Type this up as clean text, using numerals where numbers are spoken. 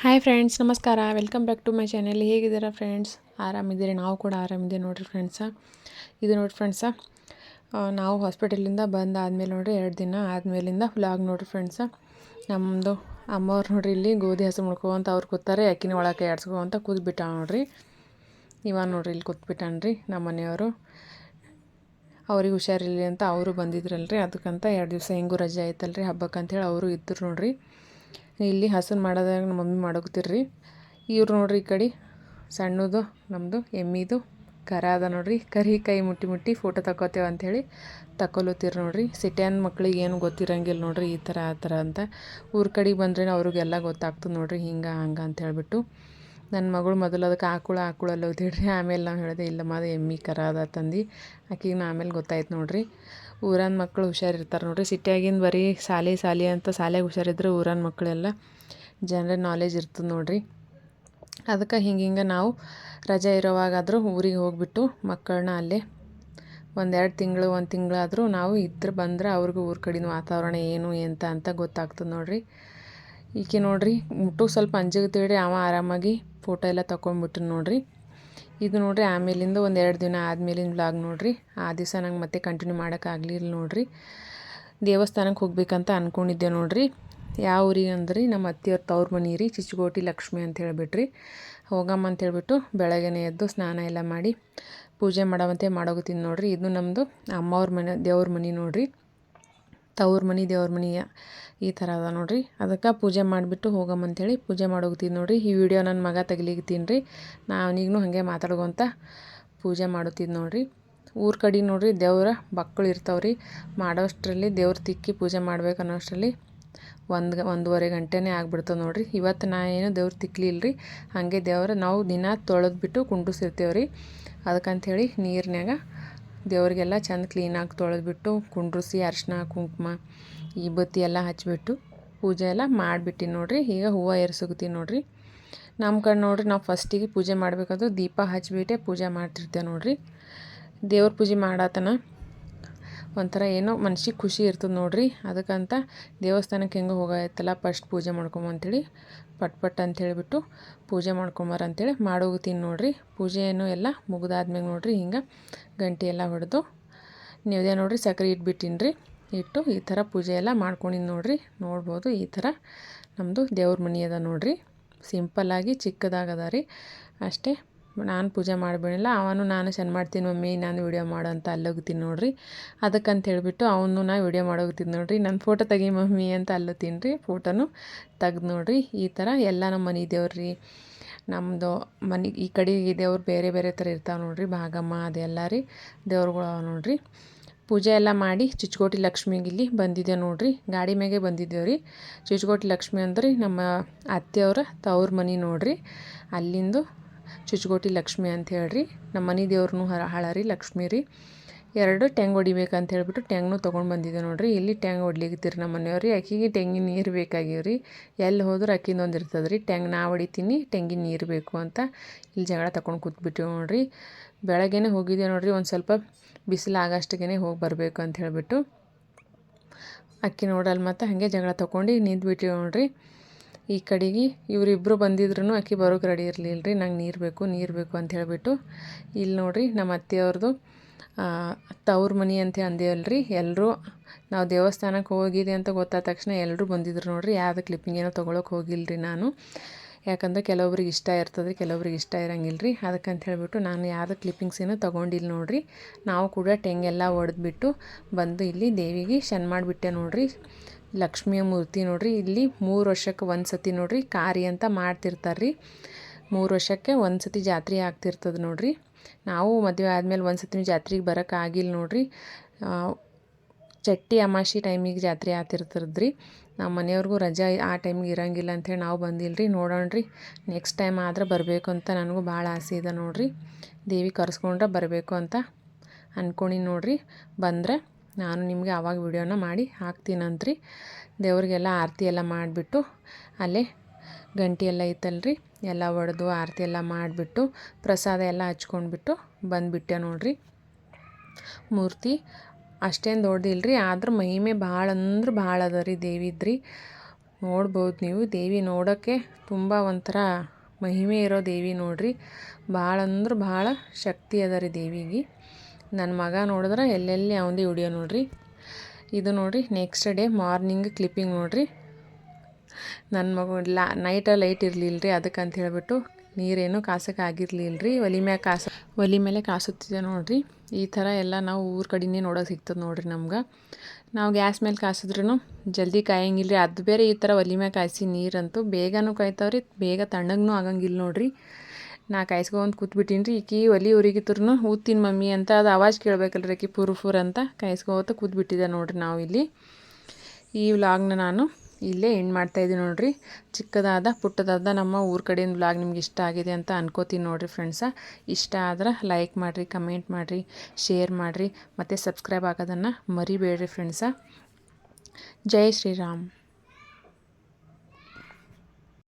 Hi friends, ನಮಸ್ಕಾರ. Welcome back to my channel. ಹೇಗಿದ್ದೀರಾ friends? ಆರಾಮಿದ್ದೀರಿ? ನಾವು ಕೂಡ ಆರಾಮಿದ್ದೀವಿ ನೋಡಿರಿ ಫ್ರೆಂಡ್ಸ. ಇದು ನೋಡಿ ಫ್ರೆಂಡ್ಸ, ನಾವು ಹಾಸ್ಪಿಟಲಿಂದ ಬಂದಾದಮೇಲೆ ನೋಡಿರಿ 2 ದಿನ ಆದಮೇಲಿಂದ ವ್ಲಾಗ್ ನೋಡಿರಿ ಫ್ರೆಂಡ್ಸ. ನಮ್ಮದು ಅಮ್ಮವ್ರು ನೋಡಿರಿ ಇಲ್ಲಿ ಗೋಧಿ ಹಸು ಮುಡ್ಕೊಂತ ಅವ್ರು ಕೂತಾರೆ. ಅಕ್ಕಿನ ಒಳಗೆ ಆಡ್ಸ್ಕೊಂತ ಕೂತ್ಬಿಟ್ಟ ನೋಡಿರಿ. ಇವ ನೋಡಿರಿ ಇಲ್ಲಿ ಕೂತ್ಬಿಟ್ಟಾನ್ರಿ ನಮ್ಮ ಮನೆಯವರು. ಅವ್ರಿಗೆ ಹುಷಾರಿಲ್ಲ ಅಂತ ಅವರು ಬಂದಿದ್ರಲ್ರಿ, ಅದಕ್ಕಂತ 2 ದಿವಸ ಹೆಂಗೂ ರಜೆ ಆಯ್ತಲ್ರಿ ಹಬ್ಬಕ್ಕಂತೇಳಿ ಅವರು ಇದ್ದರು ನೋಡಿರಿ. ಇಲ್ಲಿ ಹಸನ್ ಮಾಡೋದಾಗ ನಮ್ಮ ಮಮ್ಮಿ ಮಾಡೋಗ್ತಿರ್ರಿ. ಇವ್ರು ನೋಡ್ರಿ ಈ ಕಡೆ ಸಣ್ಣದು ನಮ್ಮದು ಎಮ್ಮಿದು ಕರ ಅದ ನೋಡ್ರಿ. ಕರಿ ಕೈ ಮುಟ್ಟಿ ಮುಟ್ಟಿ ಫೋಟೋ ತಗೋತೇವೆ ಅಂಥೇಳಿ ತಗೊಲತ್ತೀರಿ ನೋಡ್ರಿ. ಸಿಟ್ಯಾನ್ ಮಕ್ಳಿಗೆ ಏನು ಗೊತ್ತಿರಂಗಿಲ್ಲ ನೋಡ್ರಿ, ಈ ಥರ ಆ ಥರ ಅಂತ. ಊರ ಕಡೆಗೆ ಬಂದ್ರೆ ಅವ್ರಿಗೆಲ್ಲ ಗೊತ್ತಾಗ್ತದೆ ನೋಡ್ರಿ, ಹಿಂಗೆ ಹಂಗೆ ಅಂತ ಹೇಳ್ಬಿಟ್ಟು. ನನ್ನ ಮಗಳು ಮೊದಲು ಅದಕ್ಕೆ ಆಕುಳಲ್ಲಿ ಓದಿಡ್ರಿ. ಆಮೇಲೆ ನಾವು ಹೇಳಿದೆ ಇಲ್ಲ ಮಾದ ಎಮ್ಮಿ ಕರ ಅದ ತಂದು ಆಕಿಗೆ ಆಮೇಲೆ ಗೊತ್ತಾಯ್ತು ನೋಡ್ರಿ. ಊರನ ಮಕ್ಕಳು ಹುಷಾರಿರ್ತಾರೆ ನೋಡ್ರಿ. ಸಿಟಿಯಾಗಿಂದ ಬರೀ ಸಾಲಿ ಅಂತ ಶಾಲೆಗೆ ಹುಷಾರಿದ್ರೆ ಊರನ ಮಕ್ಕಳೆಲ್ಲ ಜನರಲ್ ನಾಲೆಜ್ ಇರ್ತದೆ ನೋಡ್ರಿ. ಅದಕ್ಕೆ ಹಿಂಗೆ ನಾವು ರಜೆ ಇರೋವಾಗಾದರೂ ಊರಿಗೆ ಹೋಗಿಬಿಟ್ಟು ಮಕ್ಕಳನ್ನ ಅಲ್ಲೇ 1 ತಿಂಗಳಾದರೂ ನಾವು ಬಂದ್ರೆ ಅವ್ರಿಗೂ ಊರ ಕಡಿನ ವಾತಾವರಣ ಏನು ಎಂತ ಅಂತ ಗೊತ್ತಾಗ್ತದೆ ನೋಡ್ರಿ. ಈಕೆ ನೋಡ್ರಿ ಮುಟ್ಟು ಸ್ವಲ್ಪ ಅಂಜಿಗ್ತೇಳಿ ಅವ ಆರಾಮಾಗಿ ಫೋಟೋ ಎಲ್ಲ ತೊಗೊಂಡ್ಬಿಟ್ಟು ನೋಡ್ರಿ. ಇದು ನೋಡ್ರಿ ಆಮೇಲಿಂದ 1-2 ದಿನ ಆದಮೇಲಿಂದ ವ್ಲಾಗ್ ನೋಡ್ರಿ. ಆ ದಿವಸ ನಂಗೆ ಮತ್ತೆ ಕಂಟಿನ್ಯೂ ಮಾಡೋಕ್ಕಾಗಲಿಲ್ಲ ನೋಡ್ರಿ. ದೇವಸ್ಥಾನಕ್ಕೆ ಹೋಗ್ಬೇಕಂತ ಅಂದ್ಕೊಂಡಿದ್ದೆ ನೋಡ್ರಿ. ಯಾವ ಊರಿಗೆ ಅಂದ್ರಿ, ನಮ್ಮ ಅತ್ತೆಯವ್ರ ತವ್ರ ಮನೆ ರೀ, ಚಿಚ್ಚಗೋಟಿ ಲಕ್ಷ್ಮಿ ಅಂತ ಹೇಳಿಬಿಟ್ರಿ. ಹೋಗಮ್ಮ ಅಂತ ಹೇಳ್ಬಿಟ್ಟು ಬೆಳಗ್ಗೆನೇ ಎದ್ದು ಸ್ನಾನ ಎಲ್ಲ ಮಾಡಿ ಪೂಜೆ ಮಾಡೋಗುತ್ತೀನಿ ನೋಡ್ರಿ. ಇದು ನಮ್ಮದು ಅಮ್ಮವ್ರ ಮನೆ ದೇವ್ರ ಮನೆ ನೋಡ್ರಿ. ತವ್ರ ಮನೆ ದೇವ್ರ ಮನೆ ಈ ಥರ ಅದ ನೋಡ್ರಿ. ಅದಕ್ಕೆ ಪೂಜೆ ಮಾಡಿಬಿಟ್ಟು ಹೋಗಮ್ಮಂಥೇಳಿ ಪೂಜೆ ಮಾಡೋಗ್ತೀನಿ ನೋಡ್ರಿ. ಈ ವಿಡಿಯೋ ನನ್ನ ಮಗ ತೆಗಿಲಿಕ್ತೀನಿ ರೀ. ನಾವೀಗೂ ಹಾಗೆ ಮಾತಾಡ್ಕೊತ ಪೂಜೆ ಮಾಡುತ್ತೀನಿ ನೋಡ್ರಿ. ಊರ ಕಡೆ ನೋಡ್ರಿ ದೇವ್ರ ಮಕ್ಕಳು ಇರ್ತಾವ್ರಿ. ಮಾಡೋಷ್ಟರಲ್ಲಿ ದೇವ್ರ ತಿಕ್ಕಿ ಪೂಜೆ ಮಾಡ್ಬೇಕು ಅನ್ನೋಷ್ಟರಲ್ಲಿ 1-1.5 ಗಂಟೆನೇ ಆಗ್ಬಿಡ್ತದೆ ನೋಡ್ರಿ. ಇವತ್ತು ನಾ ಏನು ದೇವ್ರ ತಿಕ್ಲಿಲ್ಲ ರೀ. ಹಾಗೆ ದೇವ್ರ ನಾವು ದಿನ ತೊಳೆದ್ಬಿಟ್ಟು ಕುಂಡ್ರಿಸಿರ್ತೇವೆ ರೀ. ಅದಕ್ಕಂಥೇಳಿ ನೀರಿನಾಗ ದೇವ್ರಿಗೆಲ್ಲ ಚೆಂದ ಕ್ಲೀನಾಗಿ ತೊಳೆದ್ಬಿಟ್ಟು ಕುಂಡ್ರಿಸಿ ಅರಿಶಿನ ಕುಂಕುಮ ಈ ಬತ್ತಿ ಎಲ್ಲ ಹಚ್ಚಿಬಿಟ್ಟು ಪೂಜೆ ಎಲ್ಲ ಮಾಡಿಬಿಟ್ಟಿನಿ ನೋಡ್ರಿ. ಈಗ ಹೂವು ಏರ್ಸೋಗ್ತೀನಿ ನೋಡ್ರಿ. ನಮ್ಮ ಕಡೆ ನೋಡ್ರಿ ನಾವು ಫಸ್ಟಿಗೆ ಪೂಜೆ ಮಾಡಬೇಕಾದ್ರೂ ದೀಪ ಹಚ್ಚಿಬಿಟ್ಟೆ ಪೂಜೆ ಮಾಡ್ತಿರ್ತೇವೆ ನೋಡ್ರಿ. ದೇವ್ರ ಪೂಜೆ ಮಾಡತನ ಒಂಥರ ಏನೋ ಮನ್ಸಿಗೆ ಖುಷಿ ಇರ್ತದೆ ನೋಡ್ರಿ. ಅದಕ್ಕಂತ ದೇವಸ್ಥಾನಕ್ಕೆ ಹೆಂಗೆ ಹೋಗಾಯ್ತಲ್ಲ ಫಸ್ಟ್ ಪೂಜೆ ಮಾಡ್ಕೊಂಬಂತೇಳಿ ಪಟ್ ಅಂತ ಹೇಳಿಬಿಟ್ಟು ಪೂಜೆ ಮಾಡ್ಕೊಂಬಾರಂತೇಳಿ ಮಾಡೋಗ್ತೀನಿ ನೋಡ್ರಿ. ಪೂಜೆಯನ್ನು ಎಲ್ಲ ಮುಗಿದಾದ್ಮೇಲೆ ನೋಡ್ರಿ ಹಿಂಗೆ ಗಂಟೆ ಎಲ್ಲ ಹೊಡೆದು ನೀವೇ ನೋಡ್ರಿ ಸಕ್ಕರೆ ಇಟ್ಬಿಟ್ಟಿನಿ ರೀ. ಇಟ್ಟು ಈ ಥರ ಪೂಜೆ ಎಲ್ಲ ಮಾಡ್ಕೊಂಡಿನಿ ನೋಡ್ರಿ. ನೋಡ್ಬೋದು ಈ ಥರ ನಮ್ಮದು ದೇವ್ರ ಮನೆ ಅದ ನೋಡ್ರಿ. ಸಿಂಪಲ್ಲಾಗಿ ಚಿಕ್ಕದಾಗದ ರೀ ಅಷ್ಟೇ. ನಾನು ಪೂಜೆ ಮಾಡಬೇಡಿಲ್ಲ. ನಾನು ಚೆಂದ ಮಾಡ್ತೀನಿ ಮಮ್ಮಿ, ನಾನು ವಿಡಿಯೋ ಮಾಡು ಅಂತ ಅಲ್ಲೋಗ್ತೀನಿ ನೋಡ್ರಿ. ಅದಕ್ಕಂತ ಹೇಳಿಬಿಟ್ಟು ಅವನು ನಾ ವಿಡಿಯೋ ಮಾಡೋಗ್ತೀನಿ ನೋಡ್ರಿ. ನನ್ನ ಫೋಟೋ ತೆಗಿ ಮಮ್ಮಿ ಅಂತ ಅಲ್ಲೋತೀನಿ ರೀ. ಫೋಟೋನು ತೆಗ್ದು ನೋಡ್ರಿ. ಈ ಥರ ಎಲ್ಲ ನಮ್ಮ ಮನೆ ದೇವ್ರಿ. ನಮ್ಮದು ಮನೆ ಈ ಕಡೆ ದೇವ್ರು ಬೇರೆ ಬೇರೆ ಥರ ಇರ್ತಾವೆ ನೋಡ್ರಿ. ಭಾಗಮ್ಮ ಅದೆಲ್ಲ ರೀ ದೇವ್ರುಗಳು ಅವ ನೋಡ್ರಿ. ಪೂಜೆ ಎಲ್ಲ ಮಾಡಿ ಚಿಚ್ಚಗೋಟಿ ಲಕ್ಷ್ಮಿಗೆ ಇಲ್ಲಿ ಬಂದಿದ್ದೆ ನೋಡ್ರಿ. ಗಾಡಿ ಮ್ಯಾಗೆ ಬಂದಿದ್ದೇವೆ ರೀ. ಚಿಚ್ಚಗೋಟಿ ಲಕ್ಷ್ಮಿ ಅಂದ್ರೆ ನಮ್ಮ ಅತ್ತೆಯವ್ರ ತವ್ರ ಮನೆ ನೋಡ್ರಿ. ಅಲ್ಲಿಂದು ಚಿಚ್ಚಗೋಟಿ ಲಕ್ಷ್ಮಿ ಅಂತ ಹೇಳ್ರಿ. ನಮ್ಮ ಮನೆ ದೇವ್ರನ್ನೂ ಹಳರಿ ಲಕ್ಷ್ಮಿ ರೀ. 2 ಟ್ಯಾಂಗ್ ಹೊಡಿಬೇಕಂತ ಹೇಳ್ಬಿಟ್ಟು ಟ್ಯಾಂಗ್ನು ತೊಗೊಂಡು ಬಂದಿದ್ದೆ ನೋಡ್ರಿ. ಇಲ್ಲಿ ಟ್ಯಾಂಗ್ ಹೊಡ್ಲಿಕ್ಕತ್ತೀರಿ ನಮ್ಮ ಮನೆಯವ್ರಿ. ಅಕ್ಕಿಗೆ ತೆಂಗಿನ ನೀರು ಬೇಕಾಗಿವ್ರಿ. ಎಲ್ಲಿ ಹೋದ್ರೆ ಅಕ್ಕಿಂದೊಂದು ಇರ್ತದೆ ರೀ. ಟ್ಯಾಂಗ್ ನಾ ಹೊಡಿತೀನಿ, ತೆಂಗಿನ ನೀರು ಬೇಕು ಅಂತ ಇಲ್ಲಿ ಜಗಳ ತಗೊಂಡು ಕೂತ್ಬಿಟ್ಟಿವಿ ನೋಡ್ರಿ. ಬೆಳಗ್ಗೆನೇ ಹೋಗಿದ್ದೆ ನೋಡ್ರಿ. ಒಂದು ಸ್ವಲ್ಪ ಬಿಸಿಲು ಆಗಷ್ಟಕ್ಕೆ ಹೋಗಿ ಬರಬೇಕು ಅಂತ ಹೇಳಿಬಿಟ್ಟು ಅಕ್ಕಿ ನೋಡಲ್ಲ ಮತ್ತು ಹಾಗೆ ಜಗಳ ತೊಗೊಂಡು ನಿಂತ್ಬಿಟ್ಟಿವಿ ನೋಡ್ರಿ. ಈ ಕಡೆಗೆ ಇವರಿಬ್ಬರು ಬಂದಿದ್ರು ಅಕ್ಕಿ ಬರೋಕೆ ರೆಡಿ ಇರಲಿಲ್ಲ ರೀ. ನಂಗೆ ನೀರು ಬೇಕು ಅಂತ ಹೇಳಿಬಿಟ್ಟು ಇಲ್ಲಿ ನೋಡ್ರಿ ನಮ್ಮ ಅತ್ತೆಯವ್ರದ್ದು ತವ್ರ ಮನೆ ಅಂತ ಅಂದೇವಲ್ರಿ. ಎಲ್ಲರೂ ನಾವು ದೇವಸ್ಥಾನಕ್ಕೆ ಹೋಗಿದೆ ಅಂತ ಗೊತ್ತಾದ ತಕ್ಷಣ ಎಲ್ಲರೂ ಬಂದಿದ್ರು ನೋಡ್ರಿ. ಯಾವ್ದು ಕ್ಲಿಪ್ಪಿಂಗ್ ಏನೋ ತೊಗೊಳಕ್ಕೆ ಹೋಗಿಲ್ಲ ರೀ ನಾನು. ಯಾಕಂದರೆ ಕೆಲವೊಬ್ರಿಗೆ ಇಷ್ಟ ಇರ್ತದೆ, ಕೆಲವೊಬ್ರಿಗೆ ಇಷ್ಟ ಇರಂಗಿಲ್ಲ ರೀ. ಅದಕ್ಕಂತ ಹೇಳಿಬಿಟ್ಟು ನಾನು ಯಾವ್ದು ಕ್ಲಿಪ್ಪಿಂಗ್ಸ್ ಏನೋ ತೊಗೊಂಡಿಲ್ಲ ನೋಡ್ರಿ. ನಾವು ಕೂಡ ಟೆಂಗೆಲ್ಲ ಹೊಡೆದ್ಬಿಟ್ಟು ಬಂದು ಇಲ್ಲಿ ದೇವಿಗೆ ಶನ್ ಮಾಡಿಬಿಟ್ಟೆ ನೋಡ್ರಿ. ಲಕ್ಷ್ಮಿಯ ಮೂರ್ತಿ ನೋಡ್ರಿ. ಇಲ್ಲಿ 3 ವರ್ಷಕ್ಕೆ ಒಂದು ಸತಿ ನೋಡ್ರಿ ಕಾರಿ ಅಂತ ಮಾಡ್ತಿರ್ತಾರೆ ರೀ. 3 ವರ್ಷಕ್ಕೆ ಒಂದು ಸತಿ ಜಾತ್ರೆ ಆಗ್ತಿರ್ತದೆ ನೋಡ್ರಿ. ನಾವು ಮದುವೆ ಆದಮೇಲೆ ಒಂದು ಸತಿ ಜಾತ್ರೆಗೆ ಬರೋಕ್ಕಾಗಿಲ್ಲ ನೋಡ್ರಿ. ಚಟ್ಟಿ ಅಮಾವಾಸ್ಯೆ ಟೈಮಿಗೆ ಜಾತ್ರೆ ಆಗ್ತಿರ್ತದ್ರಿ. ನಮ್ಮ ಮನೆಯವ್ರಿಗೂ ರಜೆ ಆ ಟೈಮಿಗೆ ಇರೋಂಗಿಲ್ಲ ಅಂಥೇಳಿ ನಾವು ಬಂದಿಲ್ಲ ರೀ. ನೋಡೋಣ ರೀ, ನೆಕ್ಸ್ಟ್ ಟೈಮ್ ಆದ್ರೆ ಬರಬೇಕು ಅಂತ ನನಗೂ ಭಾಳ ಆಸೆ ಇದೆ ನೋಡ್ರಿ. ದೇವಿ ಕರೆಸ್ಕೊಂಡ್ರೆ ಬರಬೇಕು ಅಂತ ಅಂದ್ಕೊಂಡಿನಿ ನೋಡ್ರಿ. ಬಂದರೆ ನಾನು ನಿಮಗೆ ಆವಾಗ ವಿಡಿಯೋನ ಮಾಡಿ ಹಾಕ್ತೀನಂತ್ರಿ. ದೇವ್ರಿಗೆಲ್ಲ ಆರತಿ ಎಲ್ಲ ಮಾಡಿಬಿಟ್ಟು ಅಲ್ಲೇ ಗಂಟೆ ಎಲ್ಲ ಇತ್ತಲ್ರಿ ಎಲ್ಲ ಒಡೆದು ಆರತಿ ಎಲ್ಲ ಮಾಡಿಬಿಟ್ಟು ಪ್ರಸಾದ ಎಲ್ಲ ಹಚ್ಕೊಂಡ್ಬಿಟ್ಟು ಬಂದುಬಿಟ್ಟೆ ನೋಡ್ರಿ. ಮೂರ್ತಿ ಅಷ್ಟೇನು ದೊಡ್ಡದಿಲ್ಲ ರೀ, ಆದ್ರೆ ಮಹಿಮೆ ಭಾಳ ಅಂದ್ರೆ ಭಾಳ ಅದ ರೀ ದೇವಿದ್ರಿ. ನೋಡ್ಬೋದು ನೀವು. ದೇವಿ ನೋಡೋಕ್ಕೆ ತುಂಬ ಒಂಥರ ಮಹಿಮೆ ಇರೋ ದೇವಿ ನೋಡ್ರಿ. ಭಾಳ ಅಂದ್ರೆ ಭಾಳ ಶಕ್ತಿ ಅದ ರೀ ದೇವಿಗೆ. ನನ್ನ ಮಗ ನೋಡಿದ್ರೆ ಎಲ್ಲೆಲ್ಲಿ ಅವಂದೇ ವಿಡಿಯೋ ನೋಡ್ರಿ. ಇದು ನೋಡ್ರಿ ನೆಕ್ಸ್ಟ್ ಡೇ ಮಾರ್ನಿಂಗ್ ಕ್ಲಿಪ್ಪಿಂಗ್ ನೋಡ್ರಿ. ನನ್ನ ಮಗು ನೈಟ ಲೈಟ್ ಇರಲಿಲ್ಲ ರೀ, ಅದಕ್ಕೆ ಅಂತ ಹೇಳ್ಬಿಟ್ಟು ನೀರೇನು ಕಾಸಕ್ಕೆ ಆಗಿರಲಿಲ್ಲ ರೀ. ಒಲೆ ಮೇಲೆ ಕಾಸುತ್ತಿದೆ ನೋಡ್ರಿ. ಈ ಥರ ಎಲ್ಲ ನಾವು ಊರ ಕಡೆನೇ ನೋಡೋಕೆ ಸಿಗ್ತದೆ ನೋಡ್ರಿ ನಮ್ಗೆ. ನಾವು ಗ್ಯಾಸ್ ಮೇಲೆ ಕಾಸಿದ್ರೂ ಜಲ್ದಿ ಕಾಯಂಗಿಲ್ಲ ರೀ. ಅದು ಬೇರೆ ಈ ಥರ ಒಲೆ ಮ್ಯಾಗ ಕಾಯಿಸಿ ನೀರಂತೂ ಬೇಗನೂ ಕಾಯ್ತಾವ್ರಿ, ಬೇಗ ತಣ್ಣಗೂ ಆಗಂಗಿಲ್ಲ ನೋಡ್ರಿ. ನಾ ಕಾಯಿಸ್ಕೊಂತ ಕೂತ್ಬಿಟ್ಟಿನಿ ರೀ. ಈಕಿ ಒಲೆ ಉರಿಗಿತ್ರೂ ಊದ್ತೀನಿ ಮಮ್ಮಿ ಅಂತ ಅದು ಆವಾಜ್ ಕೇಳಬೇಕಲ್ರಿ, ಆಕಿ ಫುರ್ ಅಂತ ಕಾಯಿಸ್ಕೋತ ಕೂತ್ಬಿಟ್ಟಿದ್ದೆ ನೋಡ್ರಿ. ನಾವು ಇಲ್ಲಿ ಈ ವ್ಲಾಗ್ನ ನಾನು ಇಲ್ಲೇ ಎಂಡ್ ಮಾಡ್ತಾಯಿದ್ದೀನಿ ನೋಡ್ರಿ. ಚಿಕ್ಕದಾದ ಪುಟ್ಟದಾದ ನಮ್ಮ ಊರ ಕಡೆಯಿಂದ ವ್ಲಾಗ್ ನಿಮ್ಗೆ ಇಷ್ಟ ಆಗಿದೆ ಅಂತ ಅನ್ಕೋತೀನಿ ನೋಡ್ರಿ ಫ್ರೆಂಡ್ಸ. ಇಷ್ಟ ಆದ್ರೆ ಲೈಕ್ ಮಾಡಿರಿ, ಕಮೆಂಟ್ ಮಾಡಿರಿ, ಶೇರ್ ಮಾಡಿರಿ ಮತ್ತು ಸಬ್ಸ್ಕ್ರೈಬ್ ಆಗೋದನ್ನು ಮರಿಬೇಡ್ರಿ ಫ್ರೆಂಡ್ಸ. ಜೈ ಶ್ರೀರಾಮ್.